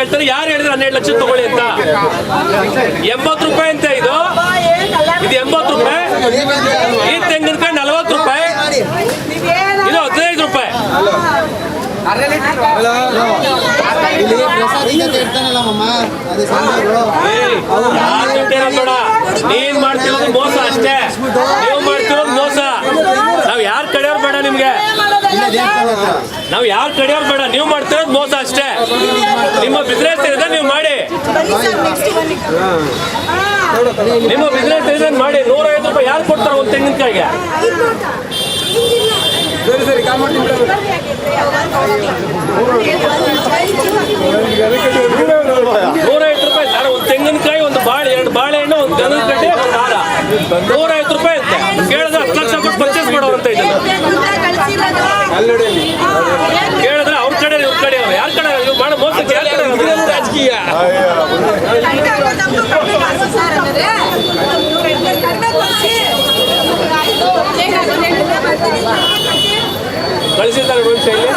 ಹೇಳ್ತಾರೆ. ಯಾರು ಹೇಳಿದ್ರೆ 12 ಲಕ್ಷ ತಗೊಳ್ಳಿ ಅಂತ? 80 ರೂಪಾಯಿ ಅಂತ ಇದು 80 ರೂಪಾಯಿ. ಈ ತೆಂಗಿನಕಾಯಿ 40 ರೂಪಾಯಿ, ಇದು 15 ರೂಪಾಯಿ. ಬೇಡ, ನೀನ್ ಮಾಡ್ತಿರೋದು ಮೋಸ ಅಷ್ಟೇ. ನೀವು ಮಾಡ್ತಿರೋದು ಮೋಸ. ನಾವ್ ಯಾರು ಕಡೆಯವ್ರು ಬೇಡ, ನಿಮ್ಗೆ ನಾವ್ ಯಾರು ಕಡೆಯವ್ರು ಬೇಡ. ನೀವು ಮಾಡ್ತಿರೋದು ಮೋಸ ಅಷ್ಟೇ. ನಿಮ್ಮ ಬಿಸ್ನೆಸ್ ಇದೆ, ನೀವು ಮಾಡಿ. ನಿಮ್ಮ ಬಿಸ್ನೆಸ್ ಇದೆ ಮಾಡಿ. 150 ರೂಪಾಯಿ ಯಾರು ಕೊಡ್ತಾರೆ ಒಂದು ತೆಂಗಿನಕಾಯಿಗೆ? 150 ರೂಪಾಯಿ ಸರ್ ಒಂದು ತೆಂಗಿನಕಾಯಿ, ಒಂದು ಬಾಳೆ, 2 ಬಾಳೆಹಣ್ಣು, ಒಂದು ತೆಂಗಿನಕಾಯಿ, ಒಂದು ಹಾರ. 150 ರೂಪಾಯಿ ಅಂತ ಕೇಳಿದ್ರೆ 10 ಲಕ್ಷ ಕೊಟ್ಟು ಪರ್ಚೇಸ್ ಮಾಡೋರು ಅಂತ ಇದ್ದಾರೆ. ಕೇಳಿದ್ರೆ ಅವ್ರ ಕಡೆ ಇವ್ರ ಕಡೆ ಅವ್ರು ಯಾರ ಕಡೆ ಮಾಡೋ ಮೋಸಕ್ಕೆ ಯಾರ ಕಡೆ ರಾಜಕೀಯ. ಕಳಿಸಿದ್ದಾರೆ ಭವಿಷ್ಯ ಇಲ್ಲಿ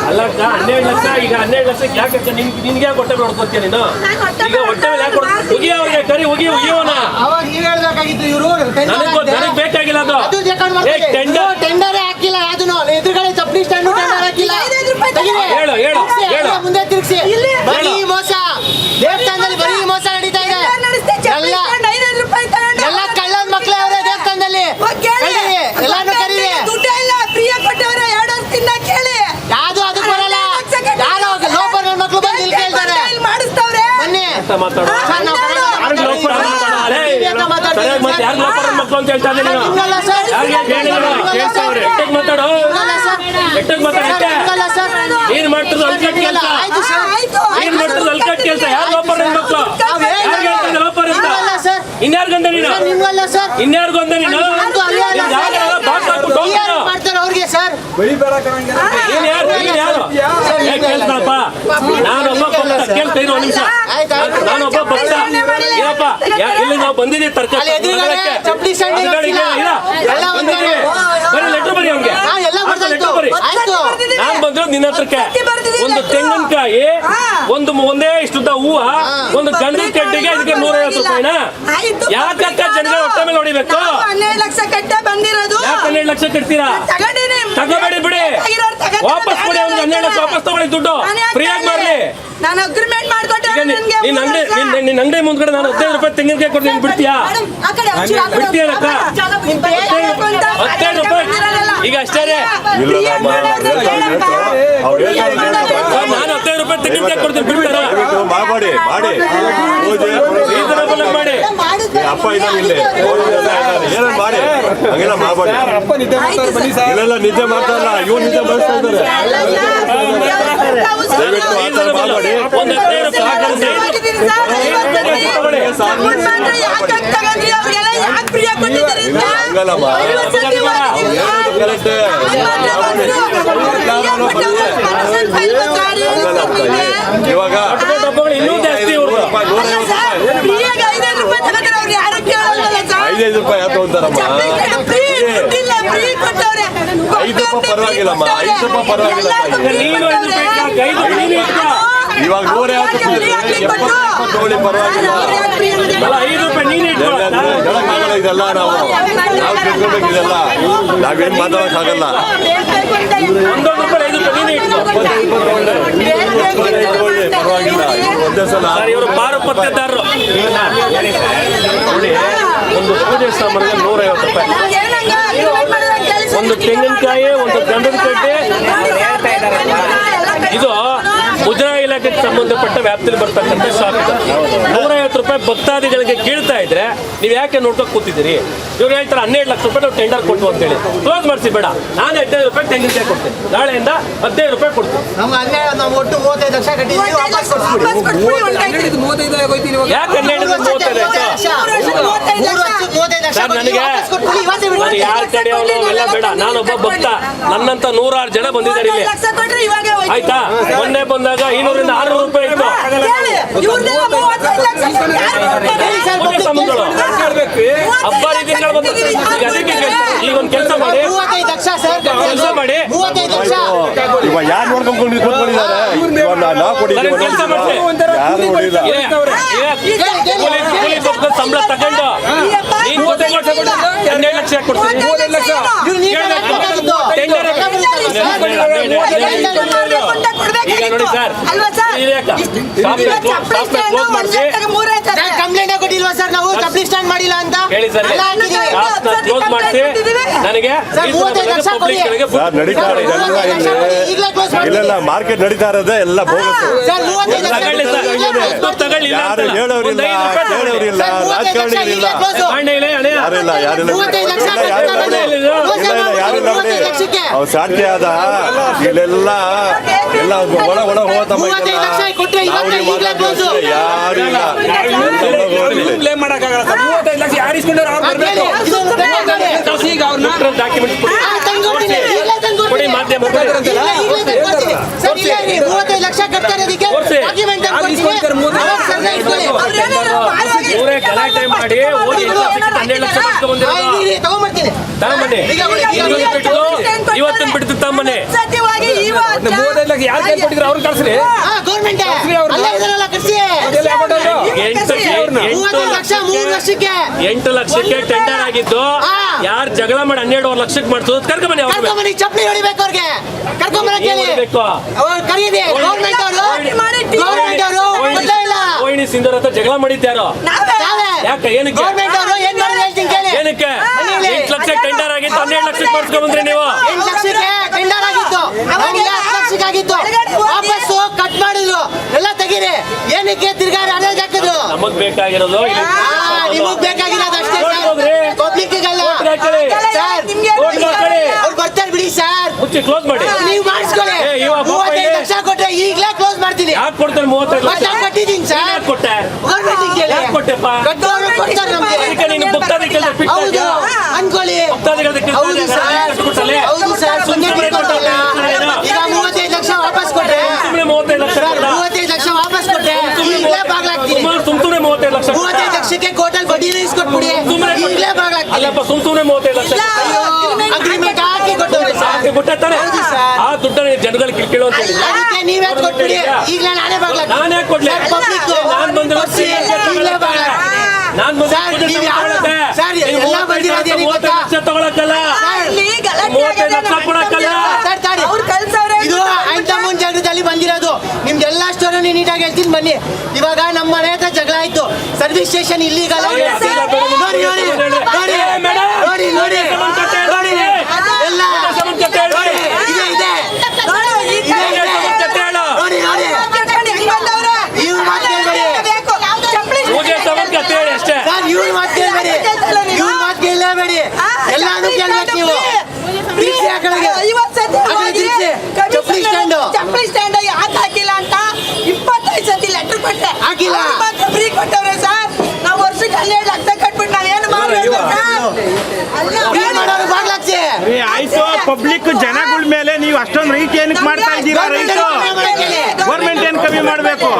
ಅಲ್ಲಕ್ಕ 12 ಲಕ್ಷ. ಈಗ 12 ಲಕ್ಷಕ್ಕೆ ಯಾಕೆ ನಿನ್ಗೆ ಹೊಟ್ಟೆ ನೋಡ್ಕೊತೀಯ ನೀನು? ಈಗ ಹೊಟ್ಟೆ ಯಾಕೆ ಉಗಿ ಅವ್ರಿಗೆ ಕರಿ ಉಗಿಯೋನ ನನಗೆ ಬೇಕಾಗಿಲ್ಲ. ಅದು ಟೆಂಡರ್ ಹಾಕಿಲ್ಲ, ಅದನ್ನು ಎದುರುಗಡೆ ಚಪ್ಪಲಿ ಸ್ಟ್ಯಾಂಡ್ ಟೆಂಡರ್ ಹಾಕಿಲ್ಲ. ಹೇಳು ಹೇಳು ಹೇಳು. ಮುಂದೆ ತಿರುಗಿಸಿ. ಬರೀ ಮೋಸ, ದೇವಸ್ಥಾನದಲ್ಲಿ ಬರೀ ಮೋಸ ನಡೀತಾ ಇದೆ. ಎಲ್ಲ ಕಳ್ಳನ ಮಕ್ಕಳೇ ಅವರೇ ದೇವಸ್ಥಾನದಲ್ಲಿ. ಎಲ್ಲಾನು ಕರೀರಿ. ಯಾವ್ದು ಅದು ಬರಲ್ಲ. ಯಾರೋ ಲೋಪರ್ ಮಕ್ಕಳು ಬಂದು ಇಲ್ಲಿ ಕೇಳ್ತಾರೆ. ಬನ್ನಿ ಮಾತಾಡೋ ಮಕ್ಕಳು ಅಂತ ಹೇಳ್ತಾರೆ. ಮಾತಾಡೋ ಏನ್ ಮಾಡ್ತಿರೋದು ಅಲ್ಕಟ್ ಕೆಲಸ? ಏನ್ ಮಾಡ್ತಿರೋದು ಅಲ್ಕಟ್ ಕೆಲಸ? ಯಾರು ಲೋಪರ್ ಮಕ್ಕಳು? ಲೋಪರ್ ಅಂತ ಇನ್ಯಾರು ಗಂಧ ನೀನು? ಇನ್ಯಾರು ಗಂಧ ನೀನು? ಕೇಳ್ತಾರಪ್ಪ. ನಾನೊಬ್ಬ ಭಕ್ತ, ಕೇಳ್ತಾ ಇರೋ ನಿಮಿಷ. ನಾನೊಬ್ಬ ಭಕ್ತ ಏನಪ್ಪ, ಇಲ್ಲಿ ನಾವು ಬಂದಿದ್ದೀವಿ ತರಕಾರಿ ಲೆಟರ್ ಬರಿ ಅವ್ನಿಗೆ. ನಾನ್ ಬಂದಿರೋದು ನಿನ್ನ ಹತ್ರಕ್ಕೆ. ಒಂದು ತೆಂಗಿನಕಾಯಿ, ಒಂದೇ ಇಷ್ಟುದ್ದ ಹೂವ, ಒಂದು ಗಂಧದ ಕಡ್ಡಿಗೆ ಇದಕ್ಕೆ 150 ರೂಪಾಯಿನ? ಯಾಕಕ್ಕ ಜನಗಳ ಹೊಟ್ಟೆ ಮೇಲೆ ಹೊಡಿಬೇಕು? 12 ಲಕ್ಷ ಕಟ್ಟೆ ಬಂದಿರೋದು. ಯಾಕೆ 12 ಲಕ್ಷ ಕಟ್ತೀರಾ? ತಗೋಬೇಡಿ, ಬಿಡಿ, ವಾಪಸ್ ಕೊಡಿ. ಅವ್ನಿಗೆ 12 ಲಕ್ಷ ವಾಪಸ್ ತಗೊಳ್ಳಿ, ದುಡ್ಡು ಫ್ರೀಯಾಗಿ ಮಾಡ್ಲಿ. ನಾನು ಅಗ್ರಿಮೆಂಟ್ ಮಾಡ್ಕೊಟ್ಟೆ. ನಿನ್ನ ಅಂಗಡಿ ಮುಂದ್ಗಡೆ ನಾನು 15 ರೂಪಾಯಿ ತೆಂಗಿನಕಾಯಿ ಕೊಡ್ತೀನಿ, ಬಿಡ್ತೀಯಾ? ಬಿಡ್ತೀಯಕ್ಕ? 15 ರೂಪಾಯಿ ಈಗ ಅಷ್ಟೇ ರೀ. ನಾನು 15 ರೂಪಾಯಿ ತೆಂಗಿನಕಾಯಿ ಕೊಡ್ತೀನಿ, ಬಿಡ್ತಾರ? ಮಾಡಿ ಅಪ್ಪ ಇದ್ದಾನೆ, ಏನ ಮಾಡಿ ಹಂಗೆಲ್ಲ ಮಾಡಬೇಡಿ. ಇಲ್ಲೆಲ್ಲ ನಿದ್ದೆ ಮಾಡ್ತಾರಲ್ಲ, ಇವ್ರು ನಿದ್ದೆ ಮಾಡಿಸ್ತಾ ಇದ್ದಾರೆ. ದಯವಿಟ್ಟು ಆ ಥರ ಮಾಡಬೇಡಿ. ಹಂಗಲ್ಲಮ್ಮ, ಇವಾಗ ಇನ್ನೂ ಜಾಸ್ತಿ 5 ರೂಪಾಯಿ ಯಾಕೆ ತಗೊಂತಾರಮ್ಮ? 5 ರೂಪಾಯಿ ಪರವಾಗಿಲ್ಲಮ್ಮ, 5 ರೂಪಾಯಿ ಪರವಾಗಿಲ್ಲ. ಇವಾಗ 150 ತಗೊಳ್ಳಿ, ಪರವಾಗಿಲ್ಲ. 5 ರೂಪಾಯಿ ನೀನು ಹೇಳಕ್ಕಾಗಲ್ಲ ಇದೆಲ್ಲ. ನಾವು ತಿಳ್ಕೊಬೇಕಿದೆಲ್ಲ, ನಾವೇನ್ ಮಾತಾಡೋಕ್ಕಾಗಲ್ಲ. 1 ರೂಪಾಯಿ 5 ರೂಪಾಯಿ ಪರವಾಗಿಲ್ಲ. ಒಂದೇ ಸಲ ಇವರು ಮಾರು ಪತ್ತೆದಾರರು. ಒಂದು ಪೂಜೆ ಸಾಮಾನಿಗೆ 150 ರೂಪಾಯಿ. ಒಂದು ತೆಂಗಿನಕಾಯಿ, ಒಂದು ಗಂಧದ ಕಡ್ಡೆ. ಇದು ಮುಜರಾಯಿ ಇಲಾಖೆಗೆ ಸಂಬಂಧಪಟ್ಟ ವ್ಯಾಪ್ತಿಯಲ್ಲಿ ಬರ್ತಕ್ಕಂಥ ಶಾಪ್. 150 ರೂಪಾಯಿ ಭಕ್ತಾದಿಗಳಿಗೆ ಕೀಳ್ತಾ ಇದ್ರೆ ನೀವು ಯಾಕೆ ನೋಡ್ಕೊಂಡು ಕೂತಿದ್ದೀರಿ? ಇವ್ರು ಹೇಳ್ತಾರೆ 12 ಲಕ್ಷ ರೂಪಾಯಿ ನಾವು ಟೆಂಡರ್ ಕೊಟ್ಟು ಅಂತೇಳಿ ಕ್ಲೋಸ್ ಮಾಡಿಸಿ. ಬೇಡ, ನಾನು 15 ರೂಪಾಯಿ ತೆಂಗಿನಕಾಯಿ ಕೊಡ್ತೀನಿ. ನಾಳೆಯಿಂದ 15 ರೂಪಾಯಿ ಕೊಡ್ತೀನಿ. ಒಟ್ಟು 35 ಲಕ್ಷ ಕಟ್ಟಿದ್ದೀವಿ, ವಾಪಸ್ ಕೊಡ್ತೀವಿ. ಯಾಕೆ 12 ಸರ್? ನನಗೆ ನಾನು ಯಾರ ಕಡೆ ಎಲ್ಲ ಬೇಡ. ನಾನೊಬ್ಬ ಭಕ್ತ, ನನ್ನಂತ 106 ಜನ ಬಂದಿದ್ದಾರೆ ಇಲ್ಲಿ. ಆಯ್ತಾ? ಮೊನ್ನೆ ಬಂದಾಗ 500 ರಿಂದ 600 ರೂಪಾಯಿ ಇತ್ತು. ಇವ್ರದ್ದೆಲ್ಲ 35 ಲಕ್ಷ ಯಾರು ಕೊಡ್ತಾರೆ? ಮುಖ್ಯ ಸಂಬಂಧಗಳು ಹಬ್ಬ ರೀತಿಗಳು ಬಂದು ಈಗ ಅದಕ್ಕೆ ಈಗ ಒಂದು ಕೆಲಸ ಮಾಡಿ 35 ಲಕ್ಷ ಸರ್, ಕೆಲಸ ಮಾಡಿ 35 ಲಕ್ಷ. ಇವಾಗ ಯಾರು ನೋಡ್ಕೊಂಡು ಕೂತ್ಕೊಂಡಿದ್ದಾರೆ ನಾವು ಕೊಡಿದ್ದೀವಿ ಕೆಲಸ ಮಾಡ್ತೀವಿ ಯಾರು ಹೊಡಿಲ್ಲ ಕೂಲಿ ಕೊಟ್ಟು ಸಂಬಳ ತಗೊಂಡು ನೀನ್ 35 ಲಕ್ಷ ಕೊಟ್ಟು 12 ಲಕ್ಷ ಯಾಕೆ ಕೊಡ್ತೀನಿ ಇವ್ರು ನೀವೇ ಹಾಕ್ಬೇಕಾಗಿತ್ತು. ಟೆಂಡರ್ ಈಗ ನೋಡಿ ಸರ್ ಅಲ್ವಾ ಸರ್? ಕ್ಲೋಸ್ ಮಾಡಿಸಿ ಸರ್, ಕಂಪ್ಲೇಂಟ್ ಕೊಟ್ಟಿಲ್ವಾ ಸರ್ ನಾವು ಚಪ್ಪಲಿ ಸ್ಟ್ಯಾಂಡ್ ಮಾಡಿಲ್ಲ ಅಂತ? ಹೇಳಿ ಸರ್ ಎಲ್ಲ ಹಾಕಿದ್ದೀವಿ. ಕ್ಲೋಸ್ ಮಾಡಿಸಿ ನನಗೆ ಸರ್, 35 ಲಕ್ಷ ಕೊಡಿ. ಸರ್ ನಡೀತಾ ಇದೆ ಎಲ್ಲ ಈಗಲೇ ಕ್ಲೋಸ್ ಮಾಡಿ. ಇಲ್ಲೆಲ್ಲ ಮಾರ್ಕೆಟ್ ನಡೀತಾ ಇರೋದೇ ಎಲ್ಲ ಬೋಗಸ್ ಸರ್, 35 ಲಕ್ಷ ತಗೊಳ್ಳಿ ಸರ್ ತಗೊಳ್ಳಿ ಯಾರು ಹೇಳೋರಿಲ್ಲ ಕೇಳೋರಿಲ್ಲ ರಾಜಕಾರಣಿಗಳಿಲ್ಲ ಯಾರಿಲ್ಲ ಯಾರಿಲ್ಲ 35 ಲಕ್ಷ ಯಾರಿಲ್ಲ ನೋಡಿ ಅವ್ರು ಸಾಧ್ಯ ಆದ ಇಲ್ಲೆಲ್ಲ ಎಲ್ಲ ಒಳ ಒಳ ಹೋತಮ್ಮ 35 ಲಕ್ಷ ಕೊಟ್ರೆ ಇವತ್ತೇ ಈಗಲೇ ಕ್ಲೋಸ್. ಯಾರಿಲ್ಲ ಬ್ಲೇಮ್ ಮಾಡಕ್ಕಾಗಲ್ಲ ಸರ್. 35 ಲಕ್ಷ ಯಾರು ಇಸ್ಕೊಂಡ್ರು ಅವ್ರು ಬರ್ಬೇಕು. ಕಳ್ಸಿ ಈಗ ಅವ್ರನ್ನ. ಡಾಕ್ಯುಮೆಂಟ್ಸ್ ತಂದ್ಕೊಡ್ತೀನಿ, ಈಗಲೇ ತಂದ್ಕೊಡ್ತೀನಿ. ಕೊಡಿ ಮಾಧ್ಯಮ ಈಗಲೇ ತಂದ್ಕೊಡ್ತೀನಿ. ಸರ್, ಇಲ್ಲ ರೀ, 35 ಲಕ್ಷ ಕಟ್ತಾ ಇರೋದಕ್ಕೆ ತೋರ್ಸಿ. ಡಾಕ್ಯುಮೆಂಟ್ ತಂದ್ಕೊಡ್ತೀನಿ. ಅವಾಗ ಸರ್ನ ಇಟ್ಕೊಳ್ಳಿ. ಇವರೇ ಗಲಾಟೆ ಮಾಡಿ ಹೋಗಿ 12 ಲಕ್ಷ ಮಾಡ್ಕೊಂಡು ಬಂದಿರೋದು ಇರಿ, ತಗೊಂಡ್ಬರ್ತೀನಿ. ತಗೊಂಬನ್ನಿ ಇವತ್ತಿನ ಬಿಡ್ತು ತಮ್ಮನೆ ಸತ್ಯವಾಗಿ ಒಟ್ಟು 35 ಲಕ್ಷ ಯಾರು ಕೈ ಕೊಟ್ಟಿದ್ರು ಅವ್ರನ್ನ ಕಳ್ಸ್ರಿ. ಗೌರ್ಮೆಂಟ್ ಅಲ್ಲೇ ಇದನ್ನೆಲ್ಲ ಕಟ್ಸಿ. ಅದೆಲ್ಲ ಯಾಕೊಟ್ಟವ್ರು? 35 ಲಕ್ಷ 3 ಲಕ್ಷಕ್ಕೆ 8 ಲಕ್ಷಕ್ಕೆ ಟೆಂಡರ್ ಆಗಿದ್ದು ಯಾರು ಜಗಳ ಮಾಡಿ 12 ಲಕ್ಷಕ್ಕೆ ಮಾಡ್ಸೋದು ಕರ್ಕೊಂಬನ್ನಿ ಅವ್ರಿಗೆ ಕರ್ಕೊಂಬನ್ನಿ, ಚಪ್ಪಲಿ ಹೊಡಿಬೇಕು ಅವ್ರಿಗೆ. ಕರ್ಕೊಂಬರಕ್ಕೆ ಹೇಳಿ. ಹೊಡಿಬೇಕು. ಅವ್ರು ಕರೀರಿ. ಗೌರ್ಮೆಂಟ್ ಅವರು ಗೊತ್ತೇ ಇಲ್ಲ. ಓಯಿನಿ ಸಿಂಧೂರ್ ಹತ್ರ ಜಗಳ ಮಾಡಿದ್ಯಾರೋ ನಾವೇ. ಯಾಕೆ ಏನಕ್ಕೆ ಗೌರ್ಮೆಂಟ್ ಅವರು ಏನ್ ಮಾಡೋದು ಹೇಳ್ತೀನಿ ಕೇಳಿ. ಏನಕ್ಕೆ 8 ಲಕ್ಷ ಟೆಂಡರ್ ಆಗಿತ್ತು 12 ಲಕ್ಷಕ್ಕೆ ಮಾಡ್ಸ್ಕೊಂಡ್ ಬಂದ್ರಿ ನೀವು 8 ಲಕ್ಷಕ್ಕೆ ಟೆಂಡರ್ ಆಗಿತ್ತು, ಅವಾಗ 10 ಲಕ್ಷಕ್ಕೆ ಆಗಿತ್ತು. ವಾಪಸ್ಸು ಕಟ್ ಮಾಡಿದ್ರು, ಎಲ್ಲ ತೆಗೀರಿ. ಏನಕ್ಕೆ ತಿರ್ಗಾ ಅನೇಜ್ ಹಾಕಿದ್ರು? ನಮಗ್ ಬೇಕಾಗಿರೋದು ಇಲ್ಲಿ ನಿಮಗ್ ಬೇಕಾಗಿರೋದು ಅಷ್ಟೇ ಸರ್, ಪಬ್ಲಿಕ್ಗಲ್ಲ ಸರ್. ಅವ್ರು ಬರ್ತಾರೆ ಬಿಡಿ ಸರ್, ಮುಚ್ಚಿ ಕ್ಲೋಸ್ ಮಾಡಿ ನೀವು ಮಾಡಿಸ್ಕೊಳ್ಳಿ. ಏ, ಇವಾಗ ಪಾಪ 35 ಇಲ್ಲಿ- ಲಕ್ಷ ಕೊಟ್ರೆ ಈಗಲೇ ಕ್ಲೋಸ್ ಮಾಡ್ತೀನಿ. ಯಾಕೆ ಕೊಡ್ತಾರೆ 35 ಲಕ್ಷ ಮತ್ತೆ ಕಟ್ಟಿದ್ದೀನಿ ಸರ್. ಯಾಕೆ ಕೊಟ್ಟೆ ಗೌರ್ಮೆಂಟ್ ಕೇಳಿ. ಯಾಕೆ ಕೊಟ್ಟೆಪ್ಪ ಕಟ್ಟೋರು ಕೊಡ್ತಾರೆ ನಮ್ಗೆ. ಅದಕ್ಕೆ ನೀನು ಭಕ್ತಾದಿಗಳ ಫಿಟ್ ಹೌದು ಅನ್ಕೊಳ್ಳಿ. ಹೌದು ಸರ್, ಹೌದು ಸರ್, ಸುಮ್ಮನೆ ಬಿಟ್ಕೊಟ್ಟಲ್ಲ. ಈಗ 35 ಲಕ್ಷ ವಾಪಸ್ ಕೊಟ್ರೆ ಸುಮ್ಮನೆ 35 ಲಕ್ಷ ಸರ್, 35 ಲಕ್ಷ ವಾಪಸ್ ಕೊಟ್ರೆ ಈಗಲೇ ಬಾಗ್ಲಾಕ್ತೀನಿ. ಸುಮ್ಮನೆ 35 ಲಕ್ಷ 35 ಲಕ್ಷಕ್ಕೆ ಕೋಟಲ್ ಬಡ್ಡಿನ ಇಸ್ಕೊಟ್ಬಿಡಿ, ಈಗಲೇ ಬಾಗ್ಲಾಕ್ತೀನಿ. ಅಲ್ಲಪ್ಪ ಸುಮ್ಮನೆ 35 ಲಕ್ಷ ಅಗ್ರಿಮೆಂಟ್ ಹಾಕಿ ಕೊಟ್ಟವ್ರೆ ಸರ್. ಕೊಟ್ಟಾರೆ ಹೌದು ಸರ್. ಆ ದುಡ್ಡನ್ನ ಜನಗಳಿಗೆ ಕೇಳೋ ಅಂತ ಹೇಳಿ ಅದಕ್ಕೆ ನೀವೇ ಕೊಟ್ಬಿಡಿ, ಈಗಲೇ ನಾನೇ ಬಾಗ್ಲಾಕ್ತೀನಿ. ನಾನೇ ಕೊಡ್ಲಿ ಪಬ್ಲಿಕ್ ನಾನ್ ಬಂದಿರೋ ಈಗಲೇ ಬಾಗ್ಲಾಕ್ತೀನಿ. ನಾನ್ ಸರ್, ನೀವು ಸರ್, ಎಲ್ಲ ಬಂದಿರೋದು ಏನಿಗೆ ಗೊತ್ತಾ? ಲಕ್ಷ ತಗೊಳಕ್ಕಲ್ಲ ಇಲ್ಲಿ ಗಲಾಟೆ 35 ಲಕ್ಷ ಕೊಡಕ್ಕಲ್ಲ ಸರ್, ತಾಡಿ. ಅವ್ರು ಕಳ್ಸವ್ರೆ ಇದು ಐಂಟಮೂನ್ ಜಾಗದಲ್ಲಿ ಬಂದಿರೋದು. ನಿಮ್ದೆಲ್ಲ ಸ್ಟೋರಿ ನೀಟಾಗಿ ಹೇಳ್ತೀನಿ ಬನ್ನಿ. ಇವಾಗ ನಮ್ಮ ಮನೆ ಹತ್ರ ಜಗಳ ಆಯ್ತು, ಸರ್ವಿಸ್ ಸ್ಟೇಷನ್ ಇಲ್ಲಿಗಲ್ಲ. ನೋಡಿ ನೋಡಿ ನೋಡಿ ನೋಡಿ ನೋಡಿ ನೋಡಿ ಎಲ್ಲ ನೋಡಿ, ಇದೆ ಇದೆ ನೋಡು, ಈ ಕಡೆ ನೋಡಿ ನೋಡಿ. ಇವ್ರ ಮಾತು ಕೇಳ್ಬೇಡಿ ಪೂಜೆ ತಗೊಂಡ್ ಕತೆ ಹೇಳಿ ಅಷ್ಟೇ ಸರ್, ಇವ್ರ ಮಾತು ಕೇಳ್ಬೇಡಿ, ಇವ್ರ ಮಾತು ಕೇಳಲೇಬೇಡಿ. ಎಲ್ಲಾನು ಕೇಳ್ಬೇಕು ನೀವು. ತಿರ್ಸಿ ಆ ಕಡೆಗೆ. ತಿರ್ಸಿ. ಚಪ್ಪಲಿ ಸ್ಟ್ಯಾಂಡು ಚಪ್ಪಲಿ ಸ್ಟ್ಯಾಂಡ್ ಯಾಕೆ ಹಾಕಿಲ್ಲ ಅಂತ 25 ಸತಿ ಲೆಟರ್ ಕೊಟ್ಟೆ. ಹಾಕಿಲ್ಲ. ಫ್ರೀ ಕೊಟ್ಟವ್ರೆ ಸರ್. ನಾವು ವರ್ಷಕ್ಕೆ 12 ಲಕ್ಷ ಕಟ್ಬಿಟ್ಟು ನಾವೇನು ಮಾಡ್ಬೇಕು ಏನ್ ಮಾಡೋರು ಬಾಗ್ಲಾಕ್ಸಿ. ಆಯ್ತು, ಪಬ್ಲಿಕ್ ಜನಗಳ ಮೇಲೆ ನೀವು ಅಷ್ಟೊಂದು ರೈಟ್ ಏನಕ್ಕೆ ಮಾಡ್ತಾ ಇದ್ದೀರಾ? ರೈಟ್ ಗೌರ್ಮೆಂಟ್ ಏನ್ ಕಮ್ಮಿ ಮಾಡಬೇಕು?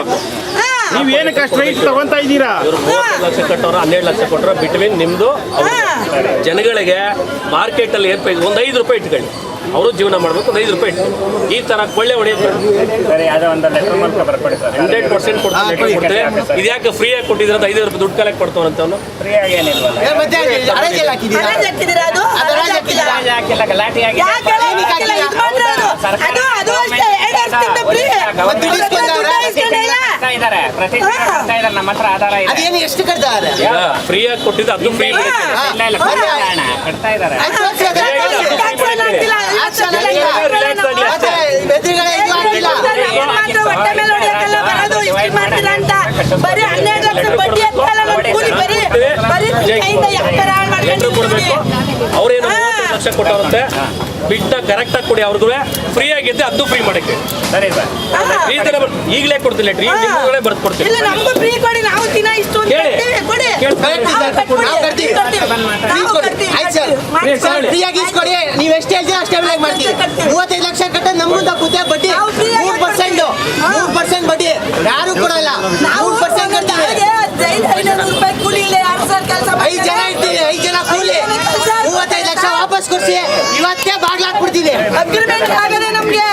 ನೀವ್ ಏನಕ್ಕೆ ಅಷ್ಟು ರೈಟ್ ತಗೊಂತಾ ಇದ್ದೀರಾ? ಇವ್ರು 35 ಲಕ್ಷ ಕಟ್ಟೋರು 12 ಲಕ್ಷ ಕೊಟ್ಟರು ಬಿಟ್ವೀನ್ ನಿಮ್ದು ಅವ್ರದ್ದು. ಜನಗಳಿಗೆ ಮಾರ್ಕೆಟ್ ಅಲ್ಲಿ ಏನ್ ಪ್ರೈಸ್ ಒಂದು 5 ರೂಪಾಯಿ ಇಟ್ಕೊಳ್ಳಿ, ಅವರು ಜೀವನ ಮಾಡ್ಬೇಕು. ಒಂದು 5 ರೂಪಾಯಿ ಇಟ್ಕೊಳ್ಳಿ. ಈ ತರ ಕೊಳ್ಳೆ ಹೊಡೆಯೋದು 100% ಕೊಡ್ತಾರೆ. ಇದ್ಯಾಕೆ ಫ್ರೀ ಆಗಿ ಕೊಟ್ಟಿದ್ರೆ 5 ರೂಪಾಯಿ ದುಡ್ಡು ಕಲೆಕ್ಟ್ ಕೊಡ್ತಾವಂತ ಅವನು ಏ, ಮತ್ತೆ ಅರೇಂಜ್ ಎಲ್ಲ ಹಾಕಿದ್ದೀರಾ? ಅರೇಂಜ್ ಹಾಕಿದ್ದೀರಾ? ಅದು ಅದು ಅರೇಂಜ್ ಹಾಕಿದ್ದೀರಾ? ಯಾಕೆ ಹಾಕಿಲ್ಲ? ಇದು ಮಾತ್ರ ಅದು ಅಷ್ಟೇ 2 ವರ್ಷದಿಂದ ಫ್ರೀ. ಮತ್ತೆ ದುಡ್ಡು ಇಸ್ಕೊಂಡವ್ರಾ? ಅದೇನು ಎಷ್ಟು ಕಟ್ತಾರೆ? ಫ್ರೀ ಆಗಿ ಕೊಟ್ಟಿದ್ದು ಅದು ಫ್ರೀ ಆಯ್ತು, ತೋರ್ಸಿ ಅದು. ಆಕ್ಷನ್ ಆಗಿಲ್ಲ. ಮತ್ತೆ ಎದುರುಗಡೆ ಇದು ಆಗಿಲ್ಲ. ಮಾತ್ರ ಹೊಟ್ಟೆ ಮೇಲೆ ಹೊಡೆಯೋದೆಲ್ಲ ಬರೋದು ಇಷ್ಟು ಮಾಡ್ತಿಲ್ಲ ಅಂತ. ಬರೀ 12 ಲಕ್ಷ ಬಡ್ಡಿ ಅಂತಲ್ಲ ನಮ್ಮ ಕೂಲಿ. ಬರೀ ಕೈಯಿಂದ ವ್ಯಾಪಾರ ಲೆಟ್ರ್ ಕೊಡಬೇಕು. ಅವ್ರೇನು 35 ಲಕ್ಷ ಕೊಟ್ಟವ್ರಂತೆ, ಬಿಟ್ಟ ಕರೆಕ್ಟ್ ಆಗಿ ಕೊಡಿ. ಅವ್ರಿಗೂ ಫ್ರೀ ಆಗಿದ್ದೆ ಅದು ಫ್ರೀ ಮಾಡಕ್ಕೆ ಸರಿ ಸರ್. ಈ ತರ ಈಗ ಕೊಡ್ತೀನಿ ಲೆಟ್ರ್ ಈಗ ಬರ್ದು ಕೊಡ್ತೀನಿ. ಇಲ್ಲ, ನಮಗೂ ಫ್ರೀ ಕೊಡಿ, ನಾವು ದಿನ ಇಷ್ಟು ಅಂತ ಕೇಳಿ. ಕಟ್ತೀವಿ, ಕೊಡಿ. ಕರೆಕ್ಟ್ ಇದೆ. ನಾವು ಕಟ್ತೀವಿ. ನಾವು ಕಟ್ತೀವಿ. ಆಯ್ತು ಸರ್, ಸರ್ ಫ್ರೀಯಾಗಿ ಇಸ್ಕೊಡಿ. ನೀವು ಎಷ್ಟು ಹೇಳ್ತೀರಾ ಅಷ್ಟೇ ಬೆಲೆಗೆ ಮಾಡ್ತೀವಿ. 35 ಲಕ್ಷ ಕಟ್ಟ ನಮ್ಗೂ ತಪ್ಪುತ್ತೆ ಬಡ್ಡಿ 3%. 3% ಬಡ್ಡಿ ಯಾರು ಕೂಡ ವಾಪಸ್ ಕೊಡ್ಸಿ ಇವತ್ತೇ ಬಾಗ್ಲಾಕ್ಬಿಡ್ತೀನಿ. ಅಗ್ರಿಮೆಂಟ್ ಆಗದೆ ನಮ್ಗೆ